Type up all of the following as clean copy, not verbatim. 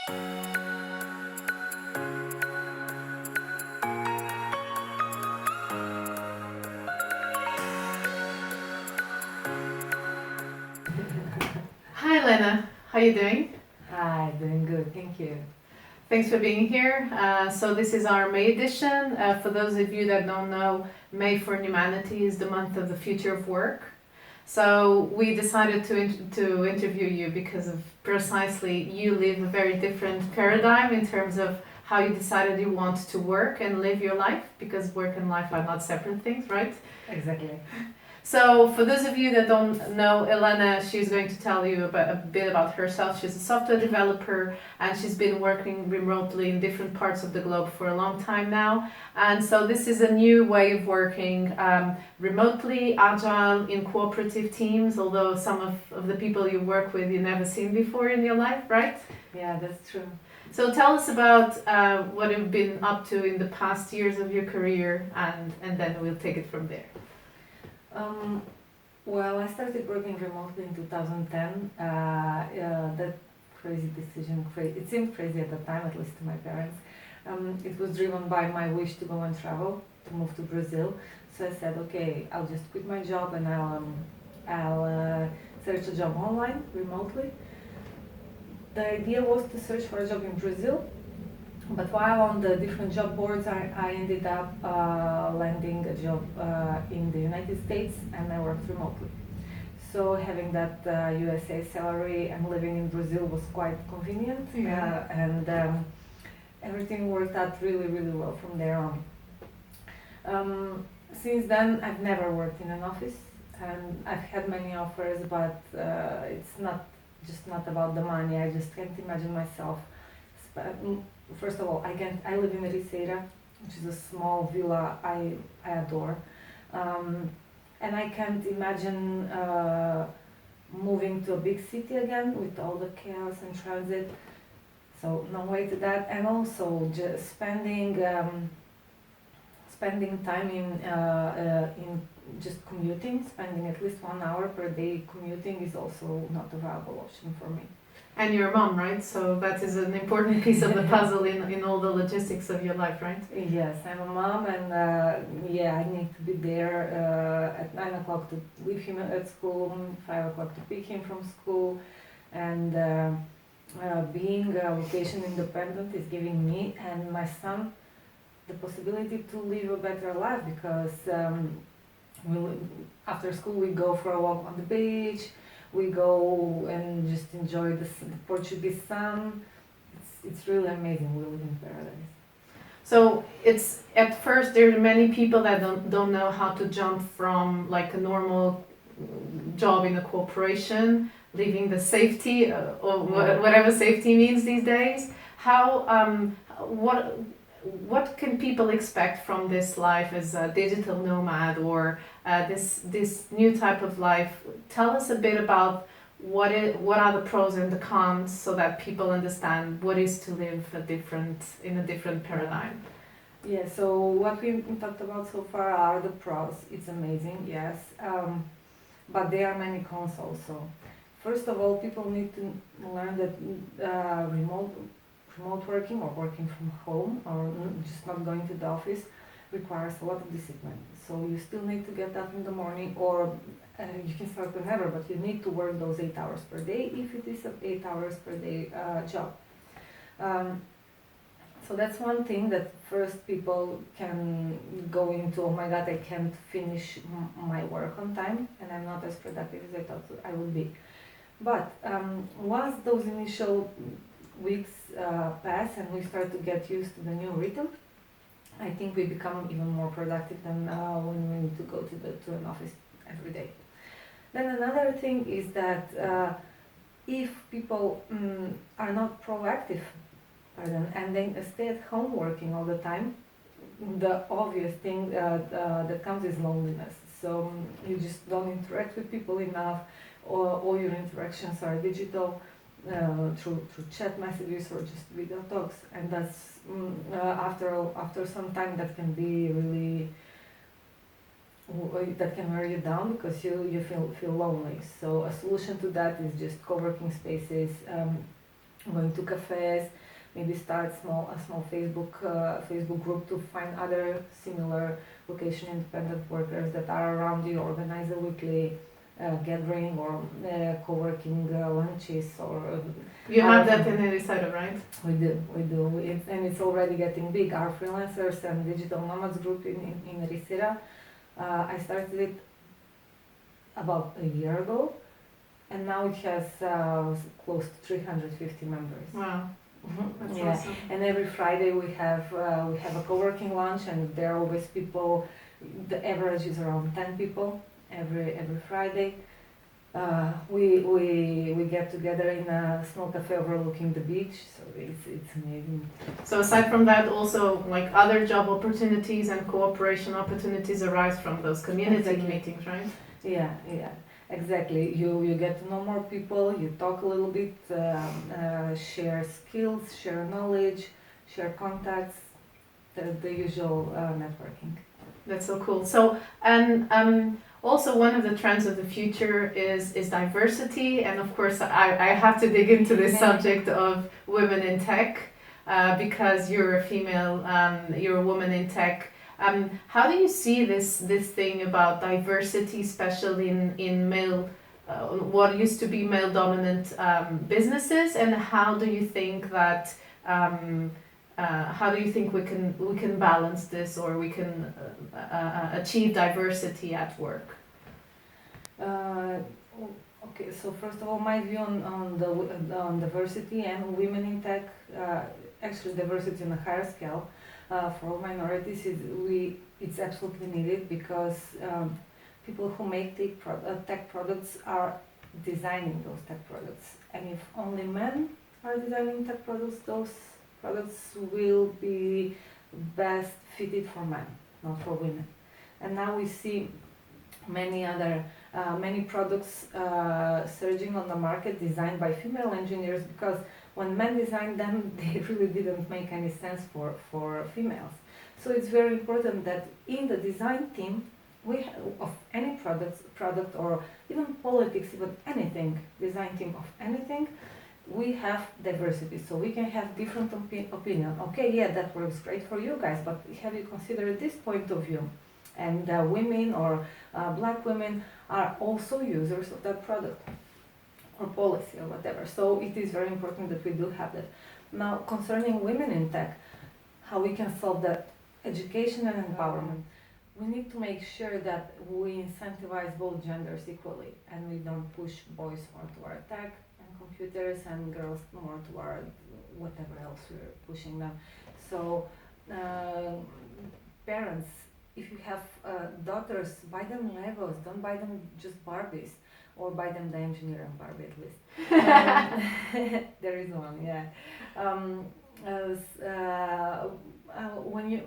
Hi Elena, how are you doing? Hi, doing good, thank you. Thanks for being here. So this is our May edition. For those of you that don't know, May for Newmanity is the month of the future of work. So we decided to interview you because of precisely you live a very different paradigm in terms of how you decided you want to work and live your life, because work and life are not separate things, right? Exactly. So for those of you that don't know Elena, she's going to tell you a bit about herself. She's a software developer and she's been working remotely in different parts of the globe for a long time now. And so this is a new way of working remotely, agile, in cooperative teams, although some of the people you work with you never seen before in your life, right? Yeah, that's true. So tell us about what you've been up to in the past years of your career, and then we'll take it from there. Well, I started working remotely in 2010. That crazy decision, it seemed crazy at the time, at least to my parents. It was driven by my wish to go and travel, to move to Brazil. So I said, okay, I'll just quit my job and I'll search a job online, remotely. The idea was to search for a job in Brazil, but while on the different job boards, I ended up landing a job in the United States, and I worked remotely. So having that USA salary and living in Brazil was quite convenient, and everything worked out really, really well from there on. Since then, I've never worked in an office, and I've had many offers, but it's not about the money. I just can't imagine myself. First of all, I live in Ericeira, which is a small villa I adore, and I can't imagine moving to a big city again with all the chaos and transit. So no way to that, and also just spending time in just commuting, spending at least 1 hour per day commuting is also not a viable option for me. And you're a mom, right? So that is an important piece of the puzzle in all the logistics of your life, right? Yes, I'm a mom, and I need to be there at 9 o'clock to leave him at school, 5 o'clock to pick him from school, and being location independent is giving me and my son the possibility to live a better life, because after school we go for a walk on the beach. We go and just enjoy the Portuguese sun. It's really amazing. We live in paradise. So it's at first there are many people that don't know how to jump from like a normal job in a corporation, leaving the safety or whatever safety means these days. How what can people expect from this life as a digital nomad, or this new type of life? Tell us a bit about what are the pros and the cons, so that people understand what is to live in a different paradigm. Yeah, so what we talked about so far are the pros. It's amazing, yes, but there are many cons also. First of all, people need to learn that remote working or working from home or just not going to the office requires a lot of discipline. So you still need to get up in the morning, or you can start whenever, but you need to work those 8 hours per day if it is an 8 hours per day job. So that's one thing that first people can go into, oh my god, I can't finish my work on time and I'm not as productive as I thought I would be. But once those initial weeks pass and we start to get used to the new rhythm, I think we become even more productive than when we need to go to an office every day. Then another thing is that if people are not proactive, and then stay at home working all the time, the obvious thing that comes is loneliness. So you just don't interact with people enough, or all your interactions are digital, through chat messages or just video talks, and that's after some time that can be really that can wear you down, because you feel lonely. So a solution to that is just co-working spaces, going to cafes, maybe start a small Facebook group to find other similar location independent workers that are around you, organize a weekly gathering or co-working lunches or You have that in Erisada, right? we do. And it's already getting big. Our freelancers and digital nomads group in Risira, I started it about a year ago, and now it has close to 350 members. Wow, that's Yeah, awesome. and every Friday we have a co-working lunch, and there are always people. The average is around 10 people every Friday. We get together in a small cafe overlooking the beach, so it's amazing. So aside from that, also like other job opportunities and cooperation opportunities arise from those community Exactly. meetings, right? Yeah, exactly. You get to know more people. You talk a little bit, share skills, share knowledge, share contacts, the usual networking. That's so cool. So, and also one of the trends of the future is diversity, and of course, I have to dig into this subject of women in tech because you're a female, you're a woman in tech. How do you see this thing about diversity, especially in male, what used to be male dominant businesses, and how do you think that? How do you think we can balance this, or we can achieve diversity at work? Okay, so first of all, my view on diversity and women in tech, actually diversity on a higher scale for all minorities it's absolutely needed because people who make tech products are designing those tech products, and if only men are designing tech products, those products will be best fitted for men, not for women. And now we see many products surging on the market designed by female engineers, because when men designed them, they really didn't make any sense for females. So it's very important that in the design team of any product or even politics, even anything, design team of anything, we have diversity, so we can have different opinion. Okay, yeah, that works great for you guys, but have you considered this point of view? And women or black women are also users of that product or policy or whatever. So it is very important that we do have that. Now, concerning women in tech, how we can solve that: education and empowerment. We need to make sure that we incentivize both genders equally, and we don't push boys more toward tech and computers and girls more toward whatever else we're pushing them. So parents, if you have daughters, buy them Legos, don't buy them just Barbies, or buy them the engineer and Barbie at least. There is one, yeah. When you,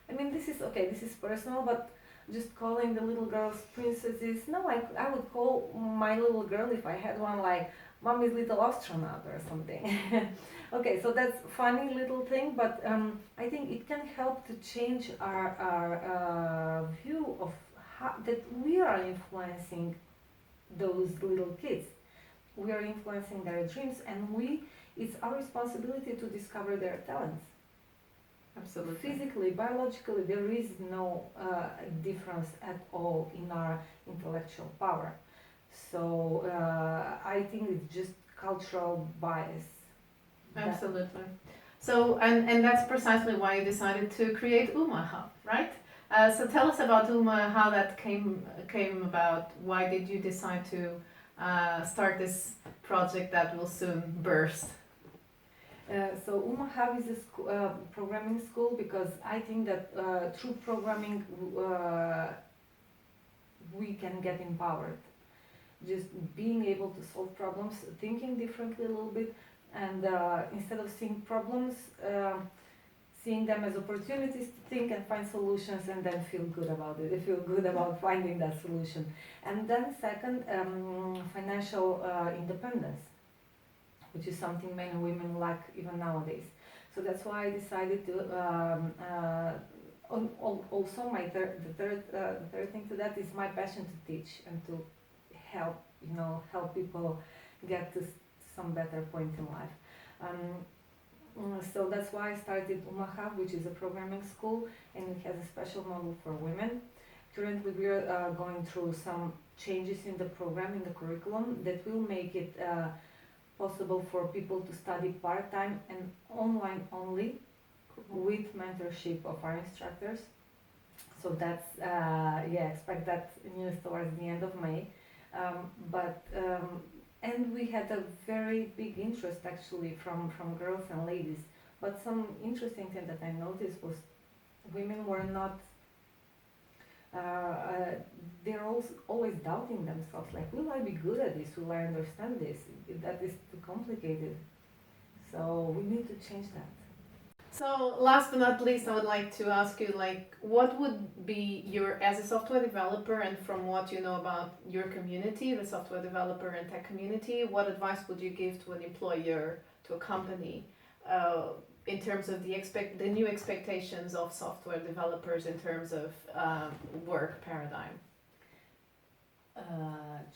I mean, this is personal, but just calling the little girls princesses, no, I would call my little girl, if I had one, like mommy's little astronaut or something. Okay, so that's funny little thing, but I think it can help to change our view of how that we are influencing those little kids. We are influencing their dreams, and it's our responsibility to discover their talents. Absolutely. Physically, biologically, there is no difference at all in our intellectual power. So I think it's just cultural bias. Absolutely. So, and that's precisely why you decided to create UMA Hub, right? So tell us about UMA, how that came about. Why did you decide to start this project that will soon burst? So UMA Hub is a programming school, because I think that through programming we can get empowered. Just being able to solve problems, thinking differently a little bit, and instead of seeing problems, seeing them as opportunities to think and find solutions, and then feel good about it. Feel good about finding that solution. And then second, financial independence, which is something many women lack even nowadays. So that's why I decided to. Also, the third thing to that is my passion to teach and to help people get to some better point in life. So that's why I started UMA Hub, which is a programming school, and it has a special model for women. Currently, we are going through some changes in the program, in the curriculum, that will make it possible for people to study part-time and online only with mentorship of our instructors. So that's, expect that news towards the end of May. And we had a very big interest actually from girls and ladies. But some interesting thing that I noticed was women were not, they're always doubting themselves, like, will I be good at this? Will I understand this? That is too complicated. So we need to change that. So last but not least, I would like to ask you, like, what would be your, as a software developer, and from what you know about your community, the software developer and tech community, what advice would you give to an employer, to a company, in terms of the new expectations of software developers in terms of work paradigm?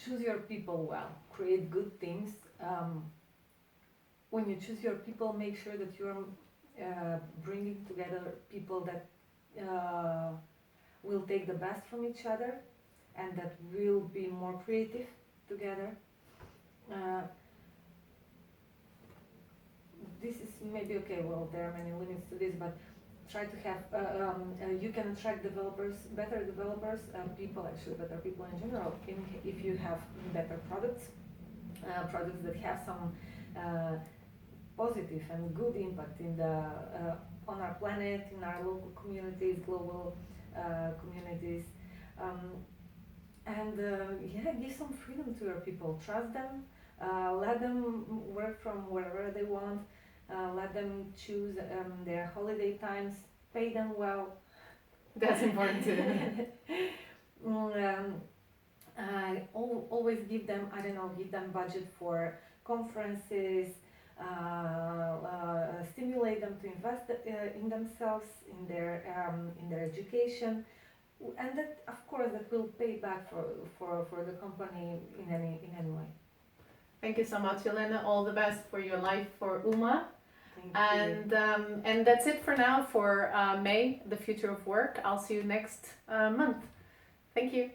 Choose your people well, create good teams. When you choose your people, make sure that you're bringing together people that will take the best from each other and that will be more creative together. This is maybe okay, well, there are many limits to this, but try to have, you can attract developers, better developers, better people in general, if you have better products, products that have some positive and good impact in the on our planet, in our local communities, global communities, give some freedom to your people. Trust them, let them work from wherever they want, let them choose their holiday times, pay them well. That's important too. Always give them, give them budget for conferences. Stimulate them to invest in themselves, in their education, and that, of course, that will pay back for the company in any way. Thank you so much, Elena. All the best for your life for UMA. Thank And you. And that's it for now for May, the future of work. I'll see you next month. Thank you.